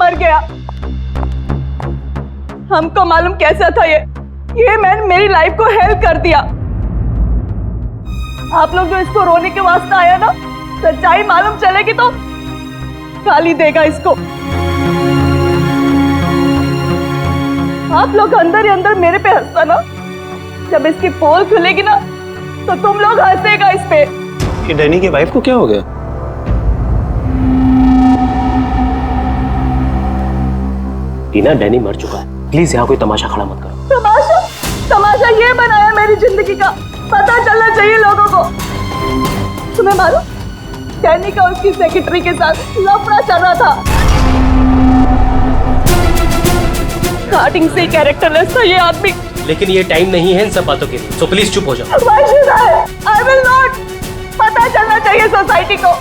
मर गया। हमको मालूम कैसा था ये मैन मेरी लाइफ को हेल्प कर दिया। आप लोग जो इसको रोने के वास्ते आया ना, सच्चाई मालूम चलेगी तो गाली देगा इसको। आप लोग अंदर ही अंदर मेरे पे हंसता ना, जब इसकी पोल खुलेगी ना तो तुम लोग हंसेगा इस पे। कि डैनी की वाइफ को क्या हो गया? टीना, डैनी मर चुका है, प्लीज यहाँ कोई तमाशा खड़ा मत करो। तमाशा ये बनाया मेरी जिंदगी का, पता चलना चाहिए लोगों को। तुम्हें मालूम डैनी का उसकी सेक्रेटरी के साथ लफड़ा चल रहा था। स्टार्टिंग से कैरेक्टरलेस था ये आदमी। लेकिन ये टाइम नहीं है इन सब बातों के लिए, सो प्लीज चुप हो जाओ। I will not। पता चलना चाहिए सोसाइटी को,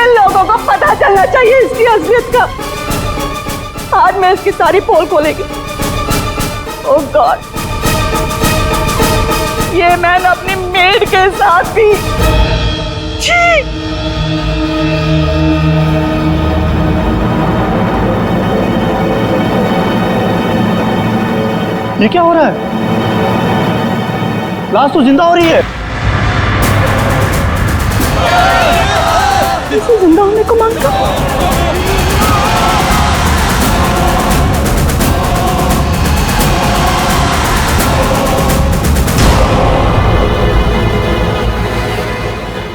इन लोगों को पता चलना चाहिए इसकी असलियत का। आज मैं इसकी सारी पोल खोलेगी। ओह गॉड, ये मैन अपनी मेड के साथ भी। ये क्या हो रहा है? लाश तो जिंदा हो रही है। इसे जिंदा होने को मांगता।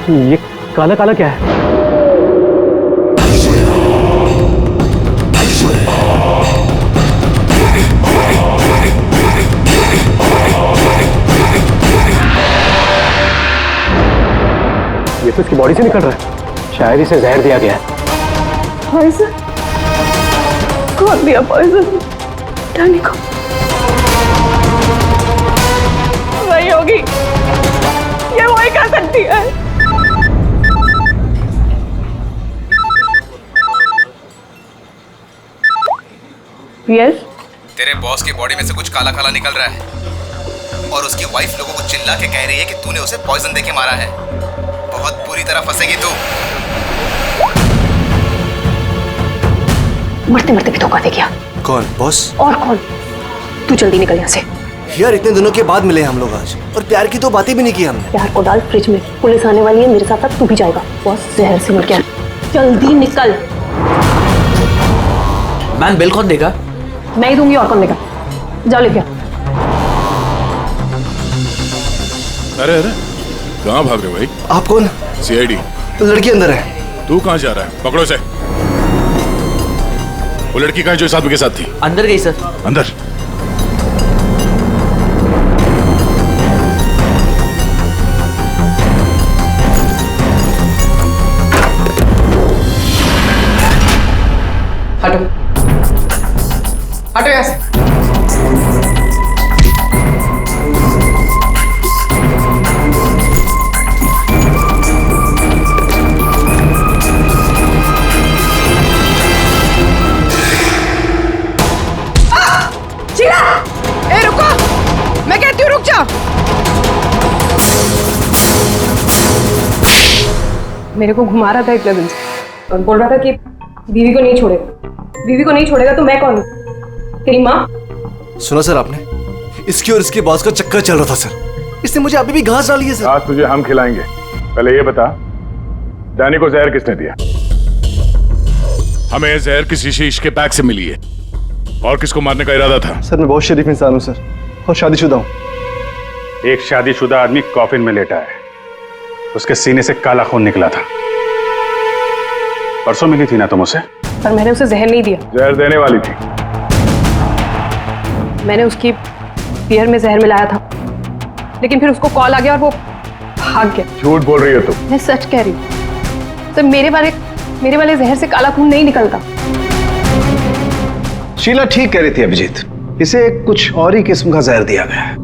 ये काला काला क्या है? ये तो इसकी बॉडी से निकल रहा है। शायद इसे जहर दिया गया है। पॉइजन? कौन दिया पॉइजन डैनी को? वही होगी, ये वही कर सकती है। यस? तेरे बॉस की बॉडी में से कुछ काला काला निकल रहा है और उसकी वाइफ लोगों को चिल्ला के कह रही है कि तूने उसे पॉइजन देके मारा है। बहुत बुरी तरह फंसेगी तू। मरते मरते भी धोखा दे गया। कौन? बॉस? और कौन? तू जल्दी निकल यहाँ से। यार इतने दिनों के बाद मिले हम लोग आज, और प्यार की तो बातें भी नहीं की हमने। प्यार को डाल फ्रिज में, पुलिस आने वाली है, मेरे साथ साथ तू भी जाएगा। बॉस जहर से मर गया। जल्दी निकल। मैम बिल कौन देगा? मैं ही दूंगी, और कौन देगा? जाओ लेके। अरे अरे, कहाँ भाग रहे हो भाई? आप कौन? सीआईडी। लड़की अंदर है। तू कहाँ जा रहा है? पकड़ो इसे। वो लड़की कहाँ है जो इस आदमी के साथ थी? अंदर गई सर। अंदर? हटो हटो यहाँ से। ए रुको, मैं कहती हूँ रुक जा। मेरे को घुमा रहा था इतने दिन से और बोल रहा था कि बीवी को नहीं छोड़ेगा। बीवी को नहीं छोड़ेगा तो मैं कौन हूँ? तेरी माँ? सुना सर आपने? इसकी और इसके बॉस का चक्कर चल रहा था सर। इसने मुझे अभी भी घास डाली है सर। आज तुझे हम खिलाएंगे। पहले ये बता, डैनी को जहर किसने दिया? हमें जहर किसी शीश के पैक से मिली है। और किसको मारने का इरादा था? सर मैं बहुत शरीफ इंसान हूँ सर, और शादीशुदा हूँ। एक शादीशुदा आदमी कॉफिन में लेटा है, उसके सीने से काला खून निकला था। परसों मिली थी ना तुम उसे? पर मैंने उसे जहर नहीं दिया। जहर देने वाली थी। मैंने उसकी बियर में जहर मिलाया था, लेकिन फिर उसको कॉल आ गया और वो भाग गया। झूठ बोल रही हो तुम। मैं सच कह रही हूँ। तो मेरे वाले जहर से काला खून नहीं निकलता। शीला ठीक कह रही थी अभिजीत, इसे कुछ और ही किस्म का जहर दिया गया है।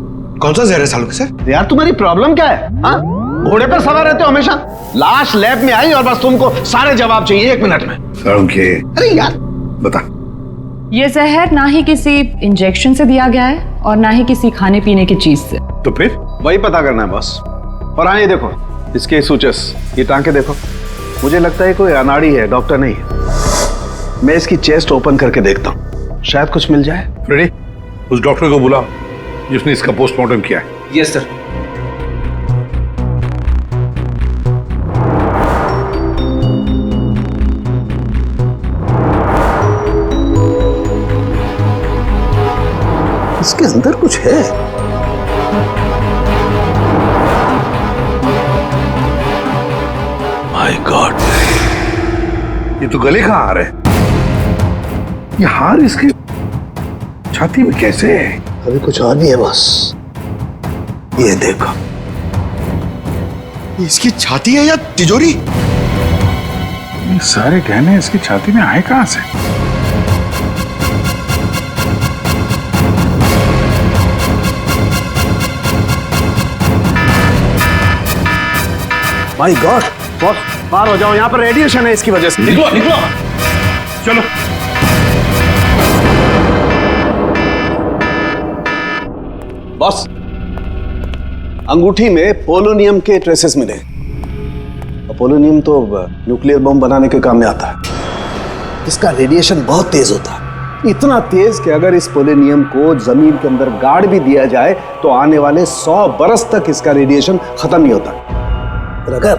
कौन सा जहर है सालों के सर? यार तुम्हारी प्रॉब्लम क्या है? हाँ, घोड़े पर सवार रहते हो हमेशा। लाश लैब में आई और बस तुमको सारे जवाब चाहिए 1 मिनट में। अरे यार बता। ये जहर ना ही किसी इंजेक्शन से दिया गया है और ना ही किसी खाने पीने की चीज से। तो फिर वही पता करना है बॉस। और हाँ ये देखो, इसके सूचस, ये टांके देखो। मुझे लगता है कोई अनाड़ी है, डॉक्टर नहीं है। मैं इसकी चेस्ट ओपन करके देखता हूँ, शायद कुछ मिल जाए। फ्रेडी, उस डॉक्टर को बुलाओ जिसने इसका पोस्टमार्टम किया है। Yes sir. इसके अंदर कुछ है। माय गॉड, ये तो गले का हार है। ये हार इसके छाती में कैसे है? अभी कुछ और भी है बस। ये देखो, इसकी छाती है या तिजोरी? ये सारे गहने इसकी छाती में आए कहां से? माय गॉड, बॉस पार हो जाओ, यहाँ पर रेडिएशन है इसकी वजह से। निकलो निकलो, चलो। बॉस, अंगूठी में पोलोनियम के ट्रेसेस मिले। पोलोनियम तो न्यूक्लियर बम बनाने के काम में आता है। इसका रेडिएशन बहुत तेज होता है, इतना तेज कि अगर इस पोलोनियम को जमीन के अंदर गाड़ भी दिया जाए तो आने वाले 100 बरस तक इसका रेडिएशन खत्म नहीं होता। और अगर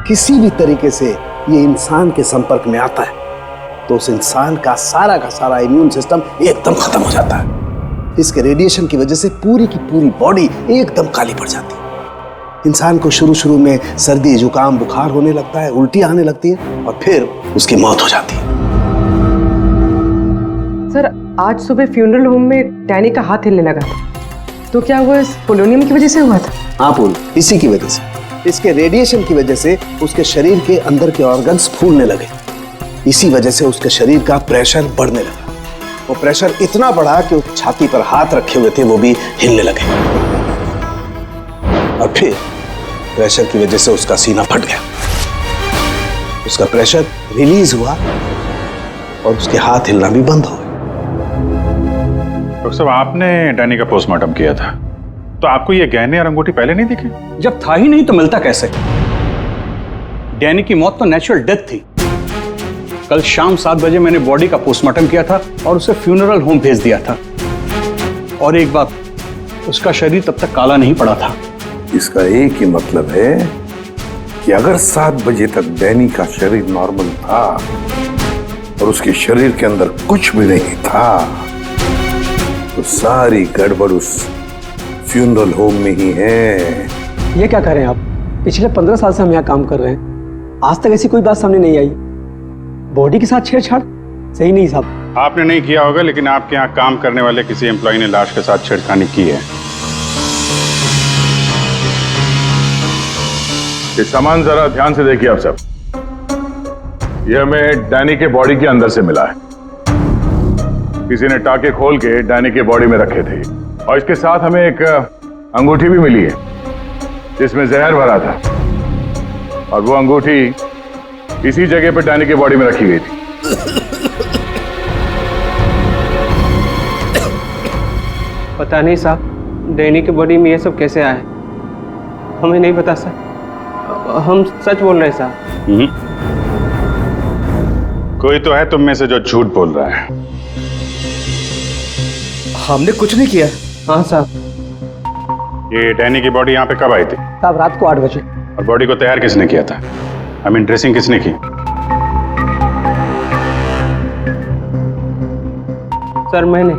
किसी भी तरीके से ये इंसान के संपर्क में आता है तो उस इंसान का सारा इम्यून सिस्टम एकदम खत्म हो जाता है। इसके रेडिएशन की वजह से पूरी की पूरी बॉडी एकदम काली पड़ जाती है। इंसान को शुरू में सर्दी, जुकाम, बुखार होने लगता है, उल्टी आने लगती है और फिर उसकी मौत हो जाती है। सर, आज सुबह फ्यूनरल होम में डैनी का हाथ हिलने लगा था, तो क्या वो इस पोलोनियम की वजह से हुआ था? हाँ पूल, इसी की वजह से, इसके रेडिएशन की वजह से उसके शरीर के अंदर के ऑर्गन्स फूलने लगे। इसी वजह से उसके शरीर का प्रेशर बढ़ने लगा। वो प्रेशर इतना बढ़ा कि उस छाती पर हाथ रखे हुए थे वो भी हिलने लगे और फिर प्रेशर की वजह से उसका सीना फट गया। उसका प्रेशर रिलीज हुआ और उसके हाथ हिलना भी बंद हो गए। डॉक्टर साहब, आपने डैनी का पोस्टमार्टम किया था, तो आपको ये गहने और अंगूठी पहले नहीं दिखे? जब था ही नहीं तो मिलता कैसे? डैनी की मौत तो नेचुरल डेथ थी। कल शाम 7 बजे मैंने बॉडी का पोस्टमार्टम किया था और उसे फ्यूनरल होम भेज दिया था। और एक बात, उसका शरीर तब तक काला नहीं पड़ा था। इसका एक ही मतलब है कि अगर 7 बजे तक डैनी का शरीर नॉर्मल था और उसके शरीर के अंदर कुछ भी नहीं था, तो सारी गड़बड़ उस फ्यूनरल होम में ही है। ये क्या कह रहे हैं आप? पिछले 15 साल से हम यहाँ काम कर रहे हैं, आज तक ऐसी कोई बात सामने नहीं आई। बॉडी के साथ छेड़छाड़ सही नहीं साहब। आपने नहीं किया होगा, लेकिन आपके यहाँ काम करने वाले किसी एम्प्लॉय ने लाश के साथ छेड़खानी की है। ये सामान जरा ध्यान से देखिए आप सब। ये हमें डैनी के बॉडी के अंदर से मिला है। किसी ने टाके खोल के डैनी के बॉडी में रखे थे और इसके साथ हमें एक अंगूठी भी मिली है जिसमें जहर भरा था, और वो अंगूठी इसी जगह पे डैनी के बॉडी में रखी गई थी। पता नहीं साहब, डैनी की बॉडी में ये सब कैसे आया, हमें नहीं पता सर। हम सच बोल रहे हैं साहब। कोई तो है तुम में से जो झूठ बोल रहा है। हमने कुछ नहीं किया। हाँ साहब। ये डैनी की बॉडी यहाँ पे कब आई थी? साहब, रात को 8 बजे। और बॉडी को तैयार किसने किया था? आई मीन ड्रेसिंग किसने की? सर मैंने,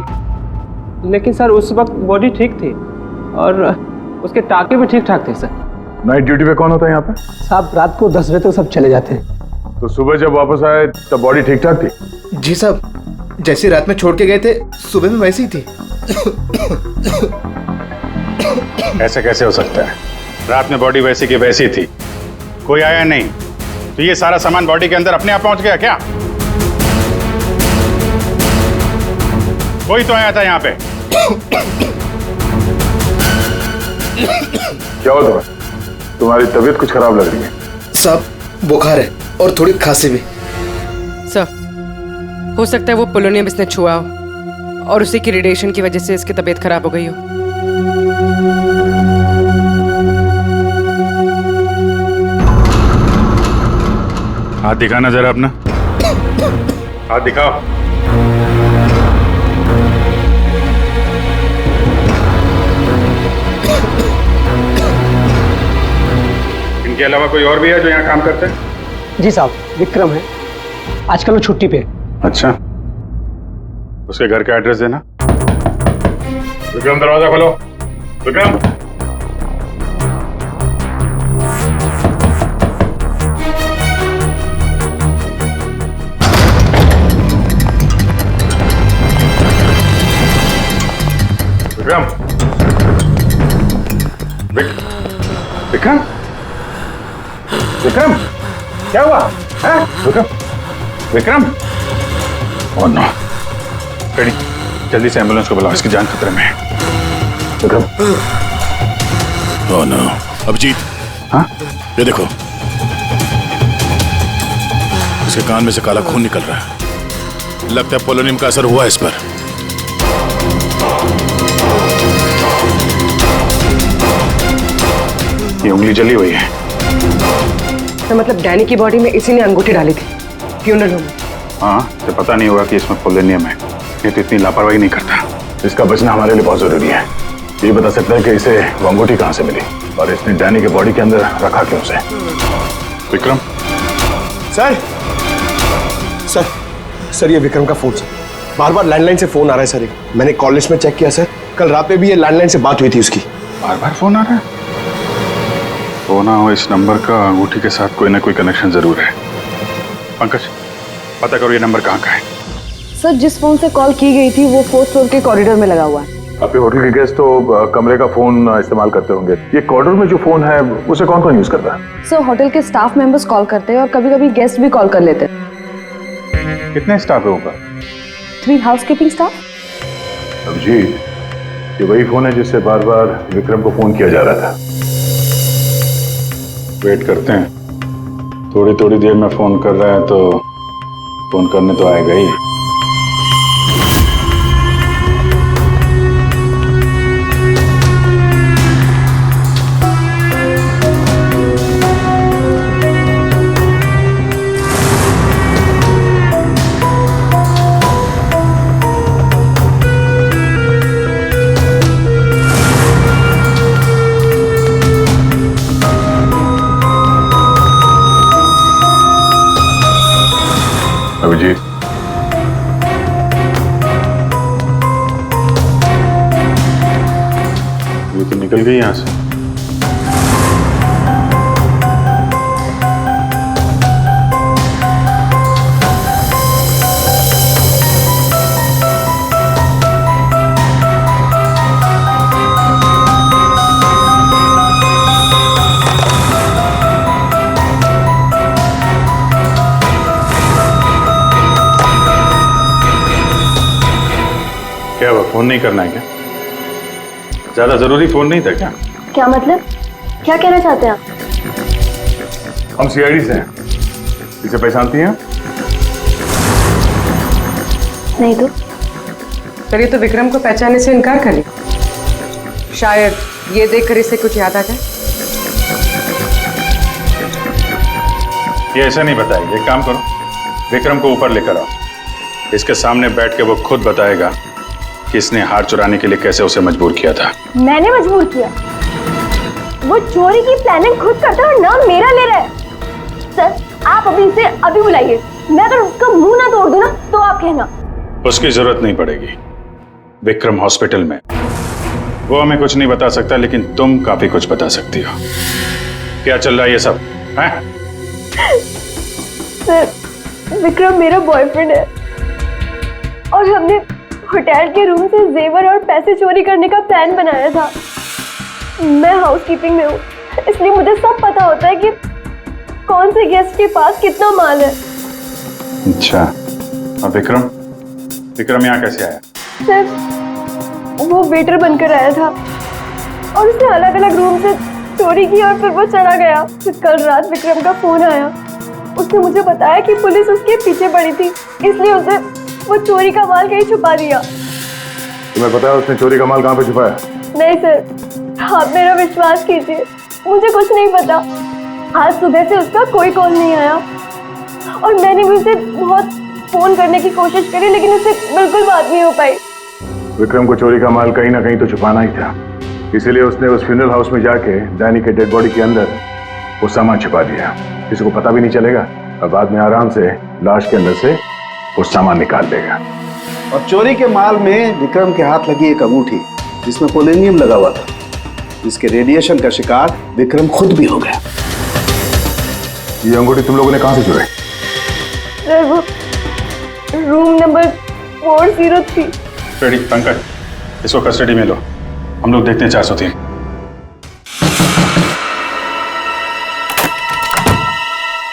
लेकिन सर उस वक्त बॉडी ठीक थी और उसके टाके भी ठीक ठाक थे सर। नाइट ड्यूटी पे कौन होता है यहाँ पे? साहब, रात को 10 बजे तक सब चले जाते हैं। तो सुबह जब वापस आए तब बॉडी ठीक ठाक थी? जी साहब, जैसे रात में छोड़ के गए थे सुबह में वैसी ही थी। ऐसे कैसे हो सकता है? रात में बॉडी वैसी की वैसी थी, कोई आया नहीं, तो ये सारा सामान बॉडी के अंदर अपने आप पहुंच गया क्या? कोई तो आया था यहाँ पे। क्या हो तुम्हें? तुम्हारी तबीयत कुछ खराब लग रही है। साहब, बुखार है और थोड़ी खांसी भी। सर, हो सकता है वो पोलोनियम इसने छुआ हो और उसी की रेडिएशन की वजह से इसकी तबीयत खराब हो गई हो। हाथ दिखाना जरा अपना। हाथ दिखाओ। इनके अलावा कोई और भी है जो यहाँ काम करते हैं? जी साहब, विक्रम है, आजकल वो छुट्टी पे है। अच्छा, उसके घर का एड्रेस देना। विक्रम, दरवाजा खोलो। विक्रम, विक्रम, विक्रम, विक्रम, क्या हुआ है? Vikram, Vikram, oh no, ready, जल्दी से एम्बुलेंस को बुलाओ, इसकी जान खतरे में है। विक्रम, ओह नो, अभिजीत, हाँ, ये देखो, इसके कान में से काला खून निकल रहा है। लगता है पोलोनियम का असर हुआ इस पर। ये उंगली जली हुई है। तो मतलब डैनी की बॉडी में इसी ने अंगूठी डाली थी फ्यूनरल होम में? हाँ, तो पता नहीं होगा कि इसमें पोलोनियम है। ये तो इतनी लापरवाही नहीं करता। इसका बचना हमारे लिए बहुत जरूरी है। ये बता सकता है कि इसे वो अंगूठी कहाँ से मिली और इसने डैनी के बॉडी के अंदर रखा क्यों उसे। विक्रम, सर सर सर, ये विक्रम का फोन सर, बार बार लैंडलाइन से फोन आ रहा है सर। मैंने कॉल लिस्ट में चेक किया सर, कल रात में भी ये लैंडलाइन से बात हुई थी उसकी। बार बार फोन आ रहा है। हो ना हो, इस नंबर का अंगूठी के साथ कोई ना कोई कनेक्शन जरूर है। पंकज, पता करो ये नंबर कहाँ का है। सर, जिस फोन से कॉल की गई थी वो 4th फ्लोर के कॉरिडोर में लगा हुआ है। आपके होटल के गेस्ट तो कमरे का फोन इस्तेमाल करते होंगे। ये कॉरिडोर में जो फोन है उसे कौन कौन यूज करता है? सर, होटल के स्टाफ मेंबर्स कॉल करते हैं और कभी कभी गेस्ट भी कॉल कर लेते हैं। कितने स्टाफ है ऊपर? 3 हाउसकीपिंग स्टाफ। अभिजीत, ये वही फोन है जिससे बार बार विक्रम को फोन किया जा रहा था। वेट करते हैं, थोड़ी थोड़ी देर में फोन कर रहा है तो फोन करने तो आएगा ही। अभिजीत, ये तो निकल गई यहां से। क्या हुआ, फोन नहीं करना है क्या? ज्यादा जरूरी फोन नहीं था क्या? क्या मतलब? क्या कहना चाहते हैं आप? हम सीआईडी से हैं। इसे पहचानती हैं? नहीं तो। पर ये तो विक्रम को पहचानने से इनकार कर रही। शायद ये देखकर इसे कुछ याद आ जाए। ये ऐसा नहीं बताएगी। एक काम करो, विक्रम को ऊपर लेकर आओ, इसके सामने बैठ के वो खुद बताएगा कि इसने हार चुराने के लिए कैसे उसे मजबूर किया था। मैंने मजबूर किया? वो चोरी की प्लानिंग खुद करता है और नाम मेरा ले रहा है। सर, आप अभी इसे अभी बुलाइए। मैं अगर उसका मुंह ना तोड़ दूं ना तो आप कहना। उसकी जरूरत नहीं पड़ेगी। विक्रम हॉस्पिटल में, वो हमें कुछ नहीं बता सकता, लेकिन तुम काफी कुछ बता सकती हो। क्या चल रहा है ये सब है? सर, विक्रम मेरा बॉयफ्रेंड है और हमने होटल के रूम से जेवर और पैसे चोरी करने का प्लान बनाया था। मैं हाउसकीपिंग में हूँ, इसलिए मुझे सब पता होता है कि कौन से गेस्ट के पास कितना माल है। अच्छा, और विक्रम यहाँ कैसे आया? सर, वो वेटर बनकर आया था और उसने अलग अलग रूम से चोरी की और फिर वो चला गया। फिर कल रात विक्रम का फोन आया। उसने मुझे बताया कि पुलिस उसके पीछे पड़ी थी, इसलिए उसे वो चोरी का माल कहीं छुपा दिया। तुम्हें पता है उसने चोरी का माल कहाँ पे छुपाया? नहीं सर, आप मेरा विश्वास कीजिए, मुझे कुछ नहीं पता। आज सुबह से उसका कोई कॉल नहीं आया और मैंने भी उसे बहुत फोन करने की कोशिश करी लेकिन उससे बिल्कुल बात नहीं हो पाई। विक्रम को चोरी का माल कहीं ना कहीं तो छुपाना ही था, इसीलिए उसने उस फ्यूनरल हाउस में जाके डैनी के डेड बॉडी के अंदर वो सामान छिपा दिया। किसी को पता भी नहीं चलेगा और बाद में आराम से लाश के अंदर से वो सामान निकाल लेगा। और चोरी के माल में विक्रम के हाथ लगी एक अंगूठी जिसमें पोलोनियम लगा हुआ था, जिसके रेडिएशन का शिकार विक्रम खुद भी हो गया। ये अंगूठी तुम लोगों ने कहां से चुराई? सर वो रूम नंबर 403। रेडी पंकज, इसको कस्टडी में लो, हम लोग देखते हैं 403।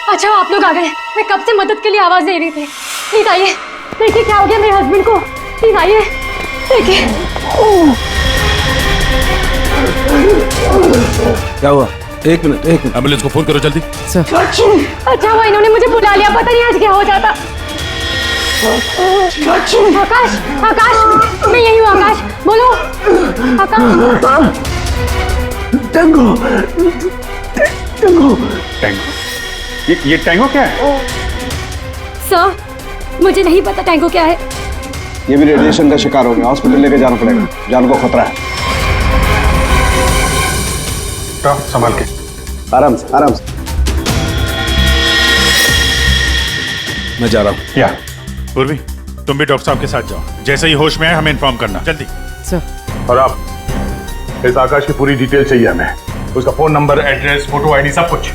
अच्छा आप लोग आ गए, मैं कब से मदद के लिए आवाज दे रही थी। प्लीज आइए, देखिए क्या हो गया मेरे हस्बैंड को। प्लीज आइए देखिए। क्या हुआ? एक मिनट एम्बुलेंस को फोन करो जल्दी। अच्छा हुआ इन्होंने मुझे बुला लिया, पता नहीं आज क्या हो जाता। आकाश, आकाश, मैं यही हूँ आकाश, बोलो आकाश। टैंगो, टैंगो, टैंगो, ये टैंगो क्या है? सर मुझे नहीं पता टैंगो क्या है। ये भी रेडिएशन का शिकार हो गया, हॉस्पिटल लेके जाना पड़ेगा, जान को खतरा है। संभाल के, आराम से, आराम से। मैं जा रहा हूँ। या पूर्वी, तुम भी डॉक्टर साहब के साथ जाओ, जैसे ही होश में आए हमें इन्फॉर्म करना जल्दी। सर। और आप इस आकाश की पूरी डिटेल चाहिए हमें, उसका phone number, address, photo ID, सब कुछ।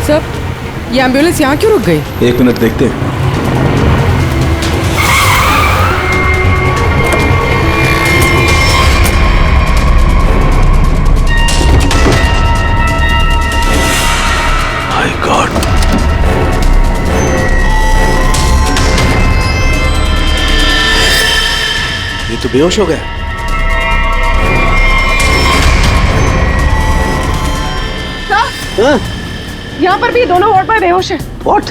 सर ये एम्बुलेंस यहाँ क्यों रुक गई? एक मिनट देखते हैं। माय गॉड, ये तो बेहोश हो गया। हाँ? यहाँ पर भी दोनों वार्ड में बेहोश है। What?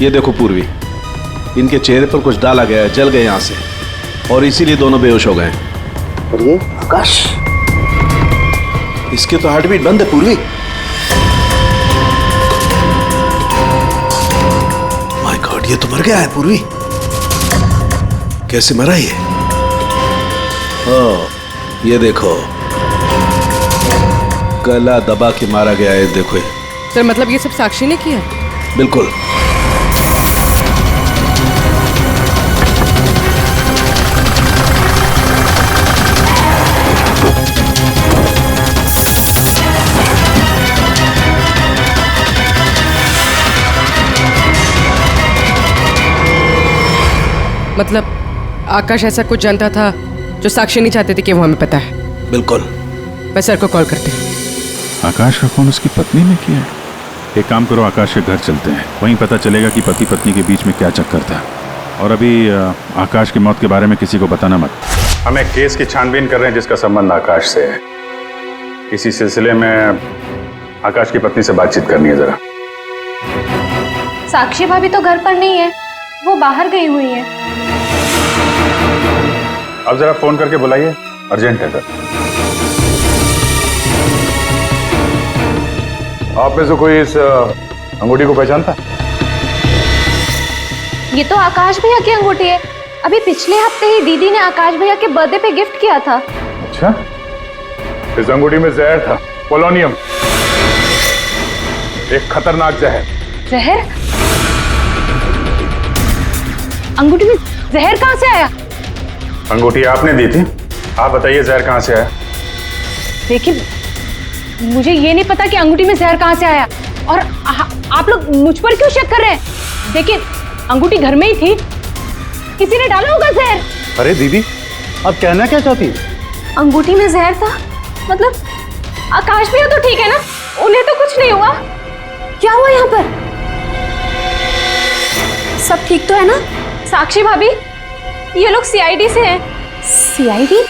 ये देखो पूर्वी, इनके चेहरे पर कुछ डाला गया है, जल गए यहां से, और इसीलिए दोनों बेहोश हो गए। और ये आकाश, इसके तो हार्ट बीट बंद है पूर्वी। माय गॉड, ये तो मर गया है पूर्वी। कैसे मरा ये? ओह, ये देखो, गला दबा के मारा गया है। देखो सर, मतलब ये सब साक्षी ने किया? बिल्कुल। मतलब आकाश ऐसा कुछ जानता था जो साक्षी नहीं चाहते थे कि वो हमें पता है। बिल्कुल। मैं सर को कॉल करती हूँ। आकाश का फोन उसकी पत्नी ने किया है। एक काम करो, आकाश के घर चलते हैं, वहीं पता चलेगा कि पति पत्नी के बीच में क्या चक्कर था। और अभी आकाश की मौत के बारे में किसी को बताना मत। हम एक केस की छानबीन कर रहे हैं जिसका संबंध आकाश से है। इसी सिलसिले में आकाश की पत्नी से बातचीत करनी है जरा। साक्षी भाभी तो घर पर नहीं है, वो बाहर गई हुई है। अब जरा फोन करके बुलाइए, अर्जेंट है सर। आप में से कोई इस अंगूठी को पहचानता? ये तो आकाश भैया की अंगूठी है। अभी पिछले हफ्ते ही दीदी ने आकाश भैया के बर्थडे पे गिफ्ट किया था। अच्छा, इस अंगूठी में जहर था, पोलोनियम, एक खतरनाक जहर। जहर? अंगूठी में जहर कहाँ से आया? अंगूठी आपने दी थी, आप बताइए जहर कहाँ से आया? देखिए, मुझे ये नहीं पता कि अंगूठी में जहर कहाँ से आया, और आप लोग मुझ पर क्यों शक कर रहे हैं? देखिए, अंगूठी घर में ही थी, किसी ने डाला होगा जहर। अरे दीदी, अब कहना क्या चाहती है? अंगूठी में जहर था? मतलब आकाश भैया तो ठीक है ना, उन्हें तो कुछ नहीं हुआ? क्या हुआ यहाँ पर? सब ठीक तो है ना? साक्षी भाभी, ये लोग सीआईडी से हैं। सीआईडी?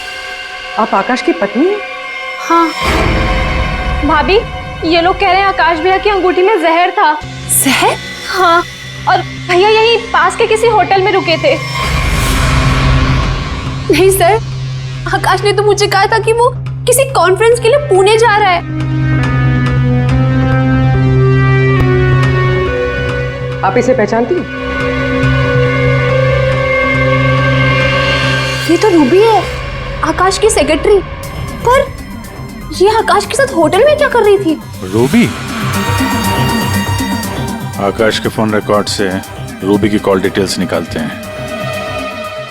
आप आकाश की पत्नी हैं? हाँ भाभी, ये लोग कह रहे हैं आकाश भैया की अंगूठी में जहर था। जहर? हाँ, और भैया यही पास के किसी होटल में रुके थे। नहीं सर, आकाश ने तो मुझे कहा था कि वो किसी कॉन्फ्रेंस के लिए पुणे जा रहा है। आप इसे पहचानती हैं? ये तो रूबी है, आकाश की सेक्रेटरी। पर ये आकाश के साथ होटल में क्या कर रही थी? रूबी? आकाश के फोन रिकॉर्ड से रूबी की कॉल डिटेल्स निकालते हैं,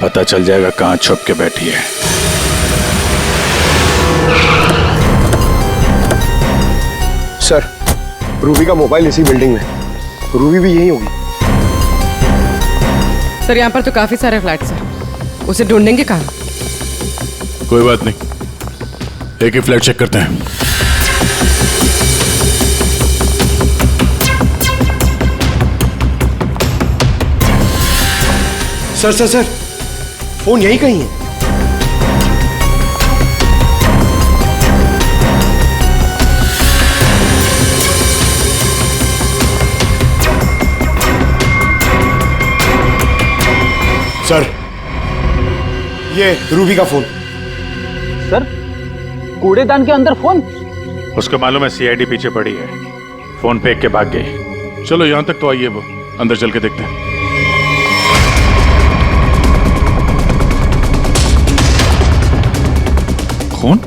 पता चल जाएगा कहां छुप के बैठी है। सर, रूबी का मोबाइल इसी बिल्डिंग में, रूबी भी यही होगी। सर, यहाँ पर तो काफी सारे फ्लैट्स हैं, उसे ढूंढेंगे कहाँ? कोई बात नहीं, एक ही फ्लैट चेक करते हैं। सर सर सर, फोन यही कहीं है। सर, ये रूबी का फोन। सर, कूड़ेदान के अंदर फोन? उसको मालूम है सीआईडी पीछे पड़ी है, फोन फेंक के भाग गई। चलो यहां तक तो आइए, वो अंदर चल के देखते हैं। कौन?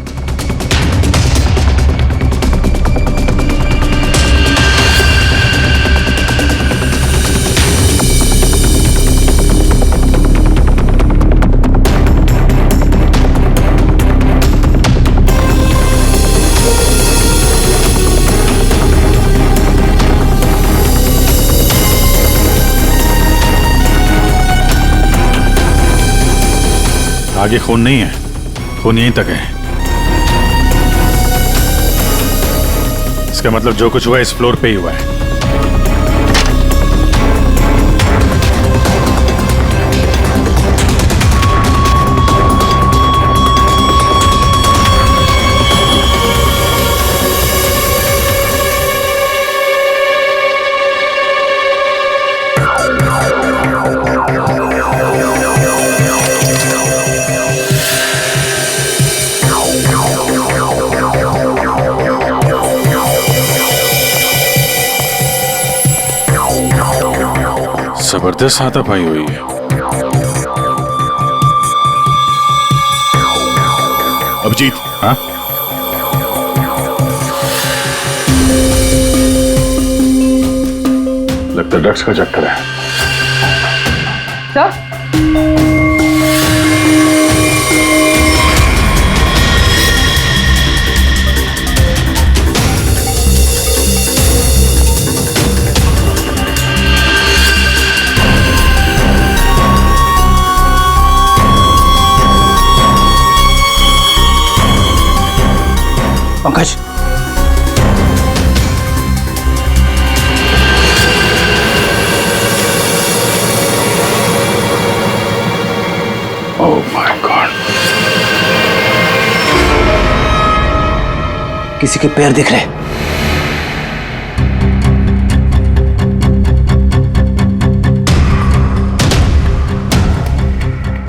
आगे खून नहीं है, खून यहीं तक है। इसका मतलब जो कुछ हुआ इस फ्लोर पे ही हुआ है। जबरदस्त हाथापाई हुई है। अभिजीत, हाँ? लगता है ड्रग्स का चक्कर है। Sir, Pankaj, oh my God, किसी के पैर दिख रहे।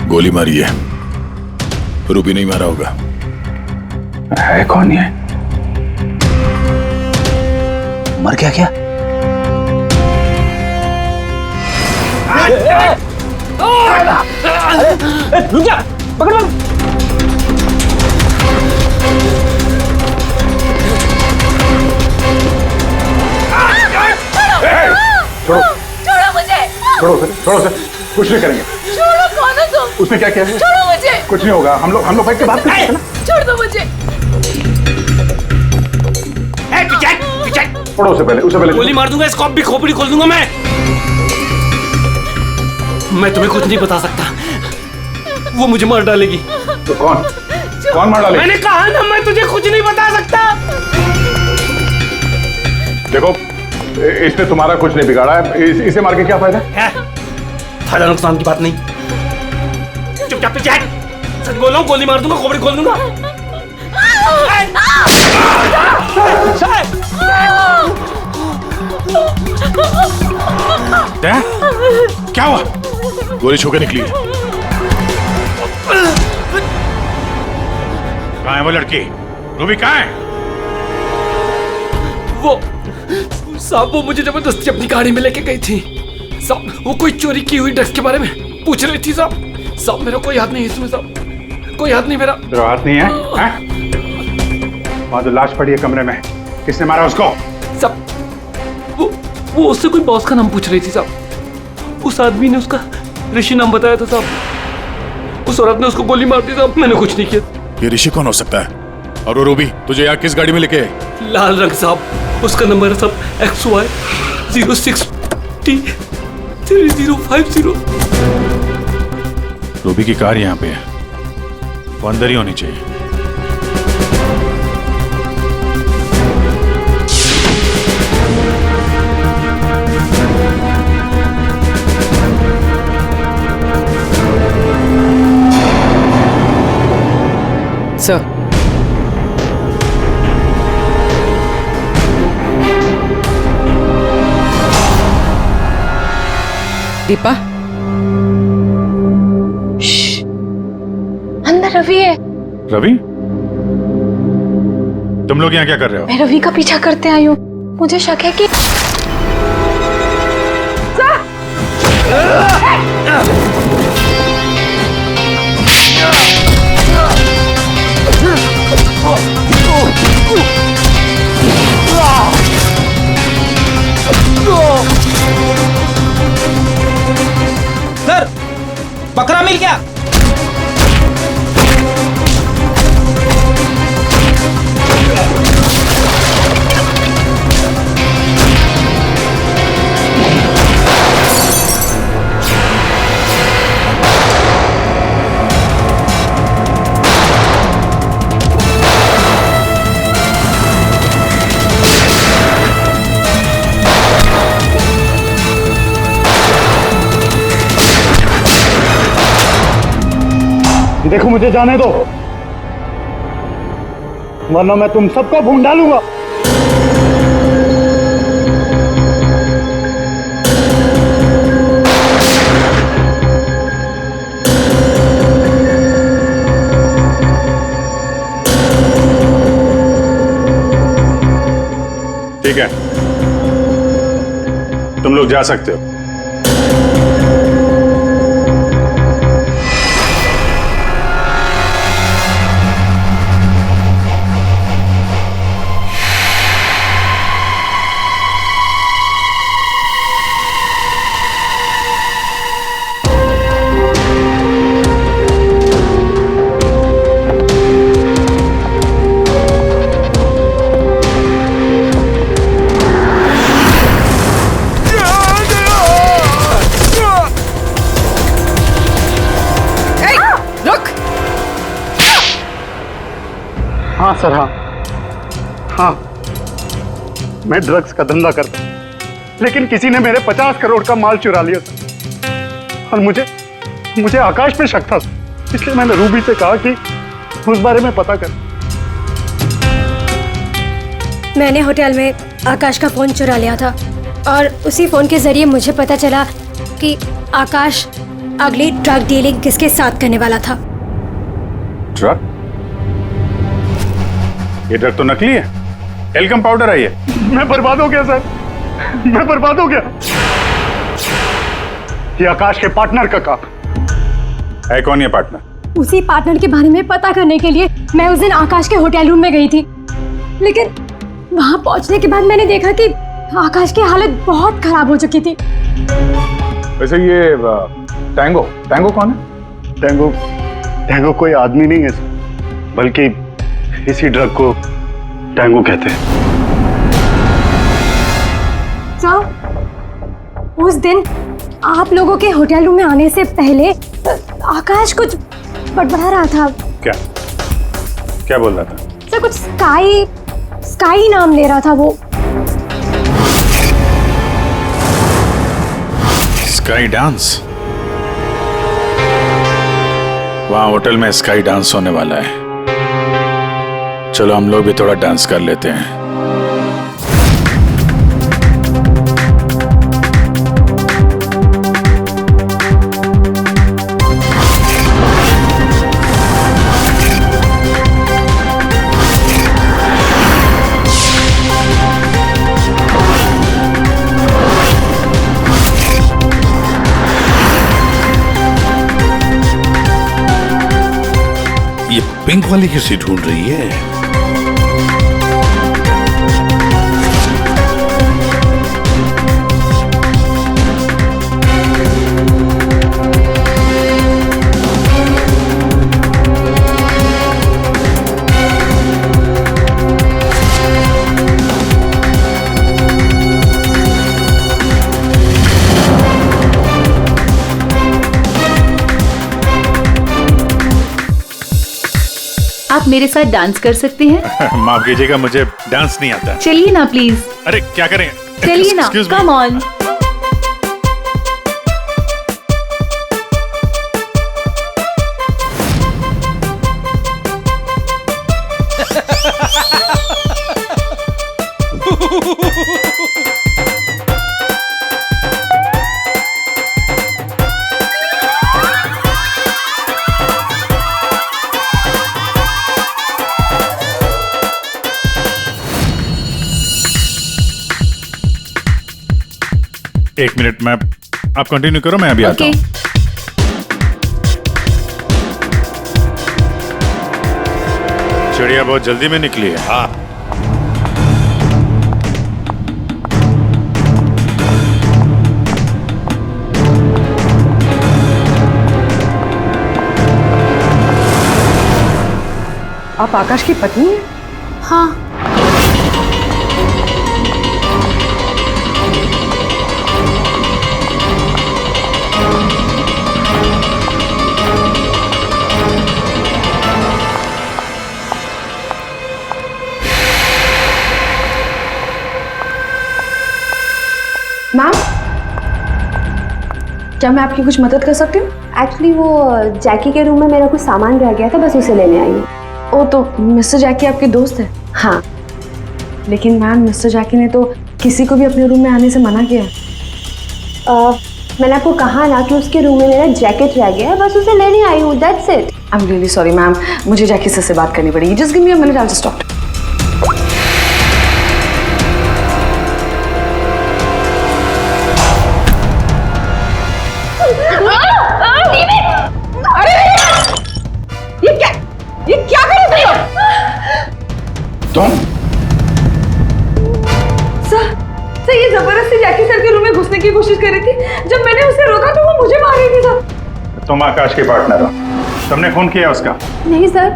गोली मारी है, रूबी नहीं मारा होगा। है कौन ये? मर गया क्या? रुक जा, पकड़ पकड़। छोड़ो, छोड़ो मुझे, छोड़ो सर, छोड़ो सर, कुछ नहीं करेंगे। छोड़ो, कौन हो तुम? उसने क्या किया है? छोड़ो मुझे, कुछ नहीं होगा, हम लोग बैठ के बात करते हैं ना। छोड़ दो मुझे। पकड़ो उसे पहले, उसे पहले। गोली मार दूंगा, इसको भी खोपड़ी खोल दूंगा मैं तुम्हें कुछ नहीं बता सकता, वो मुझे मार डालेगी। तो कौन मार डालेगी? मैंने कहा ना, मैं तुझे कुछ नहीं बता सकता। देखो, इसने तुम्हारा कुछ नहीं बिगाड़ा है, इसे मार के क्या फायदा है? फायदा नुकसान की बात नहीं, चुपचाप पीछे हट। सच बोल रहा हूँ, गोली मार दूंगा, खोपड़ी खोल दूंगा। क्या हुआ? गोली छू के निकली है। कहाँ है वो लड़की? रूबी कहाँ है? वो साहब, वो मुझे जबरदस्ती अपनी गाड़ी में लेके गई थी साहब। वो कोई चोरी की हुई ड्रग्स के बारे में पूछ रही थी साहब। साहब मेरा कोई हाथ नहीं है इसमें साहब, कोई हाथ नहीं मेरा। तेरा हाथ नहीं है? वहाँ तो लाश पड़ी है कमरे में, किसने मारा उसको? साहब वो उससे कोई बॉस का नाम पूछ रही थी साहब। उस आदमी ने उसका ऋषि नाम बताया था साहब। उस औरत ने उसको गोली मार दी साहब, मैंने कुछ नहीं किया। ये ऋषि कौन हो सकता है? और वो रूबी तुझे यहाँ किस गाड़ी में लेके? लाल रंग साहब, उसका नंबर है सब XY 06T 3050। रूबी की कार यहाँ पे है, वो अंदर ही होनी चाहिए। सर, दीपा, अंदर रवि है। रवि? तुम लोग यहाँ क्या कर रहे हो? मैं रवि का पीछा करते आई हूँ, मुझे शक है कि सर, बकरा मिल गया। देखो, मुझे जाने दो, वरना मैं तुम सबको भून डालूंगा। ठीक है, तुम लोग जा सकते हो। हाँ सर, हाँ, मैं ड्रग्स का धंधा करता हूँ, लेकिन किसी ने मेरे 50 करोड़ का माल चुरा लिया सर। और मुझे आकाश पे शक था, इसलिए मैंने रूबी से कहा कि उस बारे में पता कर। मैंने होटल में आकाश का फोन चुरा लिया था और उसी फोन के जरिए मुझे पता चला कि आकाश अगली ड्रग डीलिंग किसके साथ करने वाला था। ड्रग? ये ड्रग तो नकली है, एल्कम पाउडर है ये। मैं बर्बाद हो गया सर, मैं बर्बाद हो गया। ये आकाश के पार्टनर का काम है। कौन ये पार्टनर? उसी पार्टनर के बारे में पता करने के लिए मैं उस दिन आकाश के होटल रूम में गई थी, लेकिन वहां पहुंचने के बाद मैंने देखा कि आकाश की हालत बहुत खराब हो चुकी थी। वैसे ये टैंगो कौन है? टैंगो कोई आदमी नहीं है सर, बल्कि इसी ड्रग को टैंगो कहते हैं। उस दिन आप लोगों के होटल रूम में आने से पहले आकाश कुछ बड़बड़ा रहा था। क्या क्या बोल रहा था? सर कुछ स्काई नाम ले रहा था वो। Sky dance? वहां होटल में स्काई डांस होने वाला है। चलो हम लोग भी थोड़ा डांस कर लेते हैं। ये पिंक वाली किसी ढूंढ रही है? आप मेरे साथ डांस कर सकते हैं? माफ कीजिएगा, मुझे डांस नहीं आता। चलिए ना प्लीज। अरे क्या करें? चलिए ना, कम ऑन। एक मिनट में आप कंटिन्यू करो, मैं अभी आता हूँ। चिड़िया बहुत जल्दी में निकली है। हाँ आप आकाश की पत्नी हैं? हाँ। मैम, क्या मैं आपकी कुछ मदद कर सकती हूँ? एक्चुअली वो जैकी के रूम में मेरा कुछ सामान रह गया था, बस उसे लेने आई हूँ। ओ, तो मिस्टर जैकी आपके दोस्त है? हाँ। लेकिन मैम, मिस्टर जैकी ने तो किसी को भी अपने रूम में आने से मना किया। मैंने आपको कहा ना कि उसके रूम में मेरा जैकेट रह गया है, बस उसे लेने आई हूँ, that's it. I am really sorry ma'am, मुझे जैकी से बात करनी पड़ेगी। Just give me a minute, I will just talk. ये क्या कर रहे हो तुम? सर ये जबरदस्ती जैकी सर के रूम में घुसने की कोशिश कर रही थी। जब मैंने उसे रोका तो वो मुझे मार रही थी सर। तुम आकाश के पार्टनर हो, तुमने खून किया उसका? नहीं सर,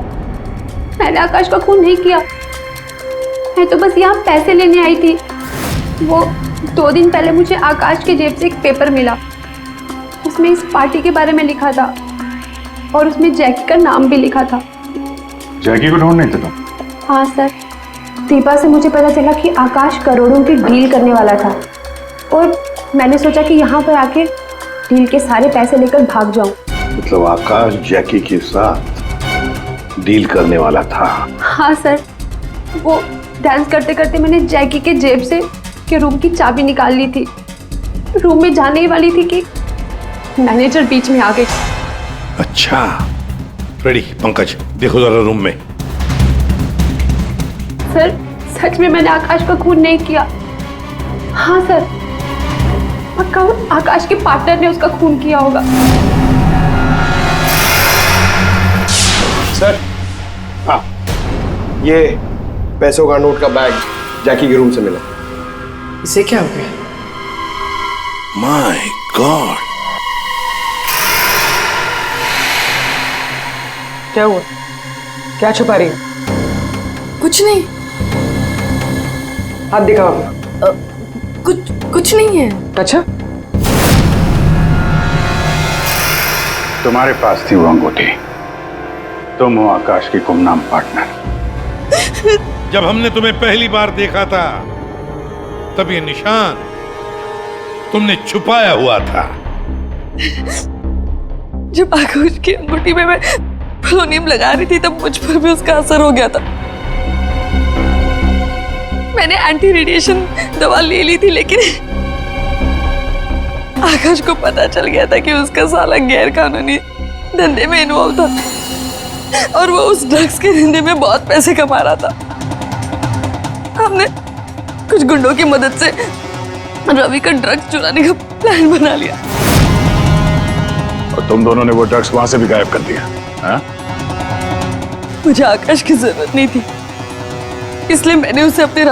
मैंने आकाश का खून नहीं किया। मैं तो बस यहाँ पैसे लेने आई थी। वो 2 दिन पहले मुझे आकाश के जेब से एक पेपर मिला, उसमें इस पार्टी के बारे में लिखा था और उसमें जैकी का नाम भी लिखा था। जैकी को ढूंढ नहीं थे तुम? हाँ सर, दीपा से मुझे पता चला कि आकाश करोड़ों की डील करने वाला था और मैंने सोचा कि यहाँ पर आके डील के सारे पैसे लेकर भाग जाऊं। मतलब आकाश जैकी के साथ डील करने वाला था? हाँ सर, वो डांस करते करते मैंने जैकी के जेब से के रूम की चाबी निकाल ली थी। रूम में जाने ही वाली थी कि मैनेजर बीच में आ गई। अच्छा, रेडी पंकज, देखो जरा रूम में। सर सच में मैंने आकाश का खून नहीं किया। हाँ सर, पक्का वो आकाश के पार्टनर ने उसका खून किया होगा। सर, हाँ, ये पैसों का नोट का बैग जैकी के रूम से मिला। इसे क्या हो गया? माय गॉड, क्या हुआ? क्या छुपा रही हो? कुछ नहीं। हाथ दिखाओ। कुछ नहीं है। अच्छा, तुम्हारे पास थी वो अंगूठी। तुम हो आकाश की गुमनाम पार्टनर। जब हमने तुम्हें पहली बार देखा था तब ये निशान तुमने छुपाया हुआ था। जब आकाश की अंगूठी में मैं पोलोनियम लगा रही थी तब मुझ पर भी उसका असर हो गया था। मैंने एंटी रेडिएशन दवा ले ली थी, लेकिन आकाश को पता चल गया था कि उसका साला गैर कानूनी धंधे में इन्वॉल्व था और वो उस ड्रग्स के धंधे में बहुत पैसे कमा रहा था। हमने कुछ गुंडों की मदद से रवि का ड्रग्स चुराने का प्लान बना लिया। और तुम दोनों ने वो ड्रग्स वहां से भी गायब कर दिया, हाँ? मुझे आकाश की जरूरत नहीं थी, इसलिए मैंने उसे अपने